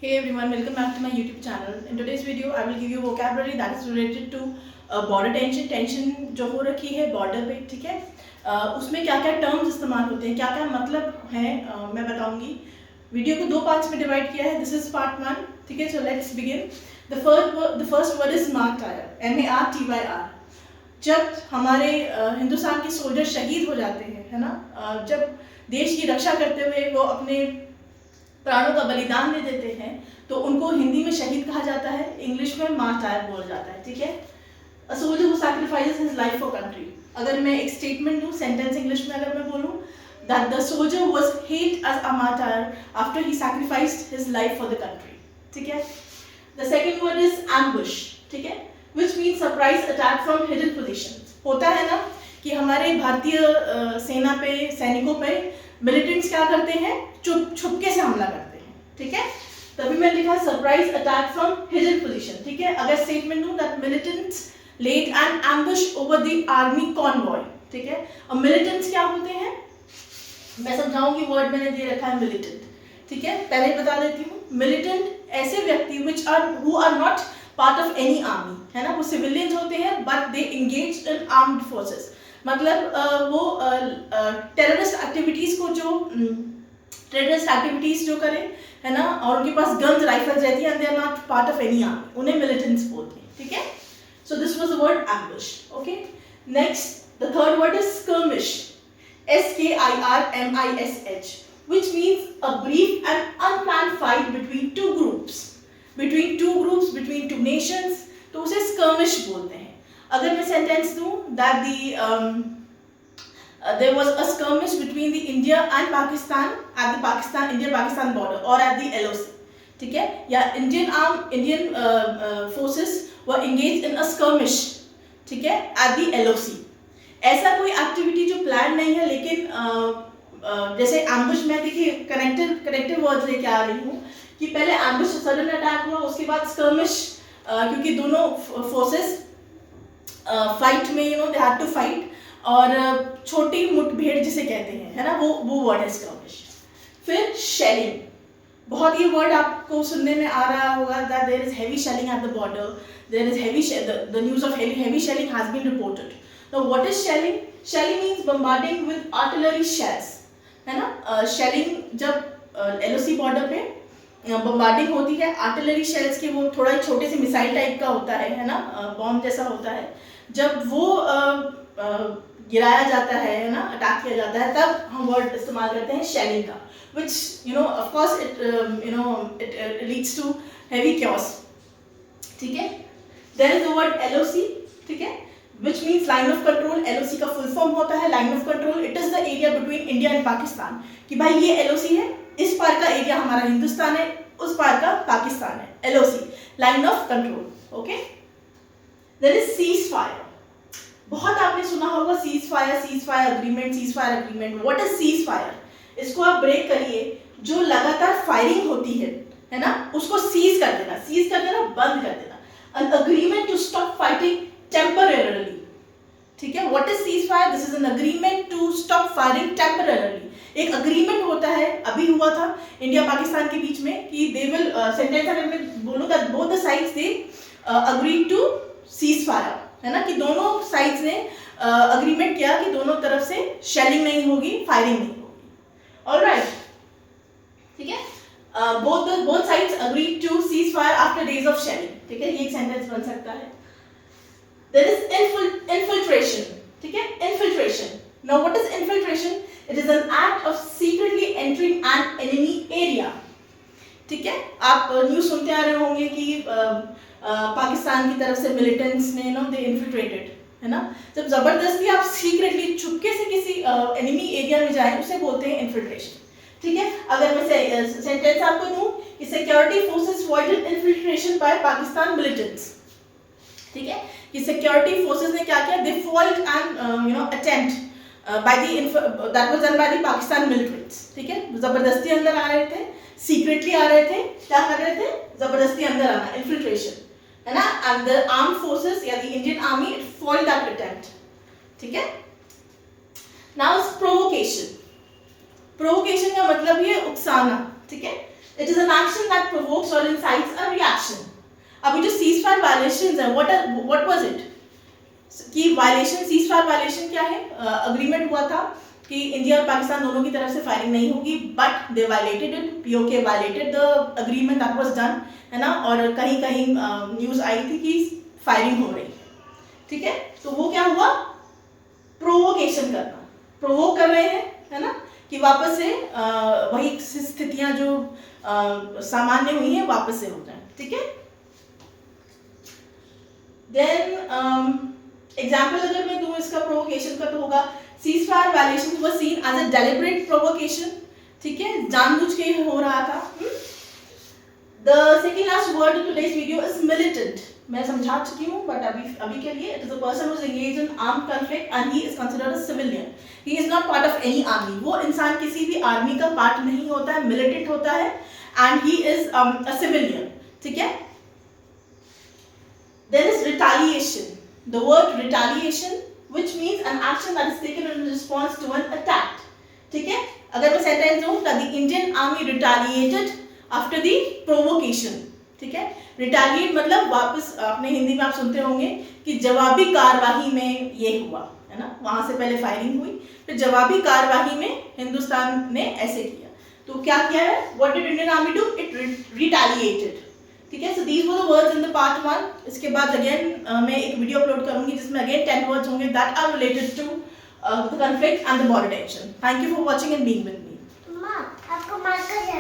Hey everyone, welcome back to my YouTube channel. In today's video, I will give you vocabulary that is related to border tension. Tension जो हो रखी है border पे, ठीक है, उसमें क्या क्या टर्म्स इस्तेमाल होते हैं, क्या क्या मतलब हैं, मैं बताऊंगी. वीडियो को दो पार्ट्स में डिवाइड किया है. दिस इज पार्ट 1, ठीक है. So let's begin. The first word is martyr, MARTYR. जब हमारे हिंदुस्तान के सोल्जर शहीद हो जाते हैं, है ना, जब देश की रक्षा करते हुए वो अपने प्राणों का बलिदान दे देते हैं, तो उनको हिंदी में शहीद कहा जाता है, इंग्लिश में मार्टायर बोला जाता है, ठीक है. A soldier who sacrifices his life for country. अगर मैं एक स्टेटमेंट दूं, सेंटेंस इंग्लिश में अगर मैं बोलूं, that the soldier was held as a martyr after he sacrificed his life for the country, ठीक है. The second word is ambush, ठीक है, which means surprise attack from hidden positions. होता है ना कि हमारे भारतीय सेना पे, सैनिकों पे मिलिटेंट्स क्या करते हैं, छुपके से हमला करते हैं, ठीक है. तभी मैंने लिखा surprise attack from hidden position, ठीक है. अगर स्टेटमेंट दूं that militants led an ambush over the army convoy, ठीक है. अब मिलिटेंट्स क्या होते हैं, मैं समझाऊंगी. वर्ड मैंने दे रखा है मिलिटेंट, ठीक है. पहले बता देती हूँ. मिलिटेंट ऐसे व्यक्ति who are not part of any army, है ना, वो सिविलियंस होते हैं but they engage in armed forces. मतलब वो टेररिस्ट एक्टिविटीज जो करें, है ना, और उनके पास गन्स राइफल्स रहती हैं, and they are not part of any army, उन्हें मिलिटेंट्स बोलते हैं, ठीक है. So this was the word ambush. Okay, next the third word is skirmish, SKIRMISH, which means a brief and unplanned fight between two groups, between two nations, तो उसे skirmish बोलते हैं. अगर मैं सेंटेंस दूं that there was a skirmish between the India and Pakistan at the India-Pakistan border or at the LOC, ठीक है, या Indian forces were engaged in a skirmish, ठीक है, at the LOC. ऐसा कोई एक्टिविटी जो प्लान नहीं है, लेकिन जैसे एम्बुश में देखिए कनेक्टिव वर्ड्स लेके आ रही हूँ कि पहले एम्बुश सडन अटैक हुआ, उसके बाद skirmish, क्योंकि दोनों फोर्सेस फाइट में, दे हैड टू फाइट, और छोटी मुठभेड़ जिसे कहते हैं, है ना, वो वर्ड है skirmish. फिर शेलिंग, बहुत ये वर्ड आपको सुनने में आ रहा होगा that there is heavy shelling at the border, there is the news of heavy shelling has been reported. Now what is shelling? Shelling means bombarding with artillery shells, है ना. शेलिंग जब LOC बॉर्डर पे bombarding होती है, artillery shells के, वो थोड़ा छोटे से मिसाइल टाइप का होता है ना, बॉम्ब जैसा होता है, जब वो गिराया जाता है ना, अटैक किया जाता है, तब हम वर्ड इस्तेमाल करते हैं शेलिंग का, which of course it leads to heavy chaos, ठीक है. There is the word LOC, ठीक है, which means line of control. LOC का फुल फॉर्म होता है line of control. It is the area between India and Pakistan, कि भाई ये LOC है, इस पार का एरिया हमारा हिंदुस्तान है, उस पार का पाकिस्तान है. LOC, line of control. Okay. There is ceasefire. बहुत आपने सुना होगा ceasefire agreement. What is ceasefire? इसको आप ब्रेक करिए. जो लगातार फायरिंग होती है ना, उसको सीज कर देना, बंद कर देना. An agreement to stop fighting temporarily, ठीक है. What is ceasefire? This is an agreement to stop firing temporarily. एक अग्रीमेंट होता है, अभी हुआ था इंडिया पाकिस्तान के बीच में, कि दे विल, सेंटेंस अगर मैं बोलूं that both the sides they agree to ceasefire, है ना, कि दोनों साइड्स ने अग्रीमेंट किया कि दोनों तरफ से शेलिंग नहीं होगी, फायरिंग नहीं होगी. ऑलराइट, ठीक है. both sides agreed to cease fire after days of shelling, ठीक है. ये एक सेंटेंस बन सकता है. There is infiltration, ठीक है. Infiltration. Now what is infiltration? It is an act of secretly entering an enemy area, ठीक है. आप न्यूज़ सुनते आ रहे होंगे कि पाकिस्तान की तरफ से मिलिटेंट्स ने दे इन्फिल्ट्रेटेड, है ना. जब जबरदस्ती आप सीक्रेटली चुपके से किसी एनिमी एरिया में जाएं, उसे बोलते हैं इन्फिल्ट्रेशन, ठीक है. अगर मैं सेंटेंस आपको दूं कि security forces voided infiltration by Pakistan militants, ठीक है, कि सिक्योरिटी फोर्सेस ने क्या किया, they foiled and attempt by the that was done by the Pakistan militants, ठीक है. जबरदस्ती अंदर आ रहे थे, सीक्रेटली आ रहे थे, क्या कर रहे थे, जबरदस्ती अंदर आना, इन्फिल्ट्रेशन, है ना. एंड द आर्म्ड फोर्सेस या the Indian army it fold that attempt, ठीक है. Now provocation. प्रोवोकेशन का मतलब ये उकसाना, ठीक है. It is an action that provokes or incites a reaction. अभी जो ceasefire violations है, what was it? कि वायलेशन, सीजफायर वायलेशन क्या है? अग्रीमेंट हुआ था कि इंडिया और पाकिस्तान दोनों की तरफ से फायरिंग नहीं होगी, but they violated it, PoK violated the agreement that was done, है ना. और कहीं कहीं न्यूज़ आई थी कि फायरिंग हो रही है. ठीक है, तो वो क्या हुआ? प्रोवोकेशन करना, प्रोवोक कर रहे हैं, है ना, कि वापस से वही स्थितियां जो सामान्य हुई हैं वापस से हो जाए. ठीक है. देन एग्जाम्पल अगर मैं दूं इसका प्रोवोकेशन का तो होगा ceasefire violation was seen as a deliberate provocation. ठीक है, जानबूझ के हो रहा था. The second last word in today's video is militant. मैं समझा चुकी हूँ, बट अभी के लिए it is a person who is engaged in armed conflict and he is considered a civilian. He is not part of any army. वो इंसान किसी भी आर्मी का पार्ट नहीं होता है, मिलिटेंट होता है, and he is a civilian. ठीक है. There is retaliation. The word retaliation, which means an action that is taken in response to an attack. ठीक है. अगर मैं सेंटेंस दूं, the Indian army retaliated after the provocation. ठीक है. Retaliate मतलब वापस, अपने हिंदी में आप सुनते होंगे कि जवाबी कार्यवाही में ये हुआ, है ना. वहां से पहले फायरिंग हुई, फिर जवाबी कार्यवाही में हिंदुस्तान ने ऐसे किया. तो क्या किया है? What did Indian army do? It retaliated. ठीक है. So these were the words in the part 1. इसके बाद अगेन मैं एक वीडियो अपलोड करूंगी जिसमें अगेन 10 वर्ड्स होंगे that are related to the conflict and the border tension. Thank you for watching and being with me.